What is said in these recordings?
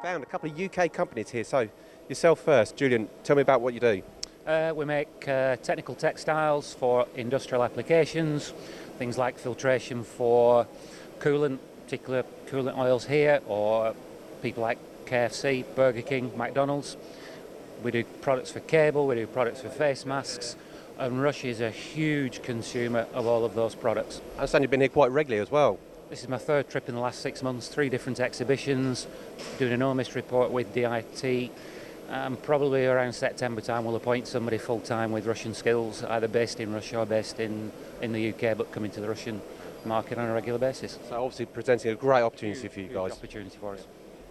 found a couple of UK companies here. So yourself first, Julian, tell me about what you do. We make technical textiles for industrial applications, things like filtration for coolant, particular coolant oils here, or people like KFC, Burger King, McDonald's. We do products for cable, we do products for face masks, and Russia is a huge consumer of all of those products. I understand you've been here quite regularly as well. This is my third trip in the last 6 months, 3 different exhibitions, doing an OMIS report with DIT. Probably around September time we'll appoint somebody full-time with Russian skills, either based in Russia or based in the UK, but coming to the Russian market on a regular basis. So obviously presenting a great opportunity for you guys. Opportunity for us.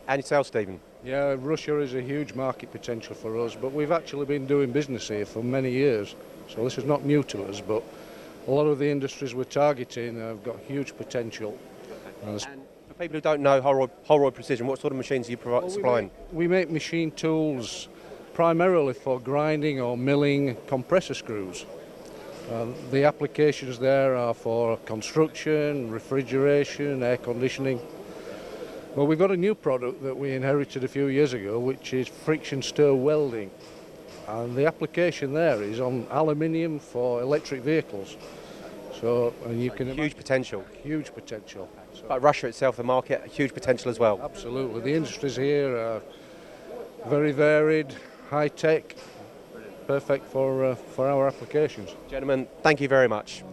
And yourself, Stephen. Yeah, Russia is a huge market potential for us, but we've actually been doing business here for many years, so this is not new to us, but a lot of the industries we're targeting have got huge potential. And for people who don't know Holroyd Precision, what sort of machines are you supplying? We make machine tools primarily for grinding or milling compressor screws. The applications there are for construction, refrigeration, air conditioning. Well, we've got a new product that we inherited a few years ago, which is friction stir welding. And the application there is on aluminium for electric vehicles. So, and you can huge potential. Huge potential. So, but Russia itself, the market, huge potential as well. Absolutely. The industries here are very varied, high tech, perfect for our applications. Gentlemen, thank you very much.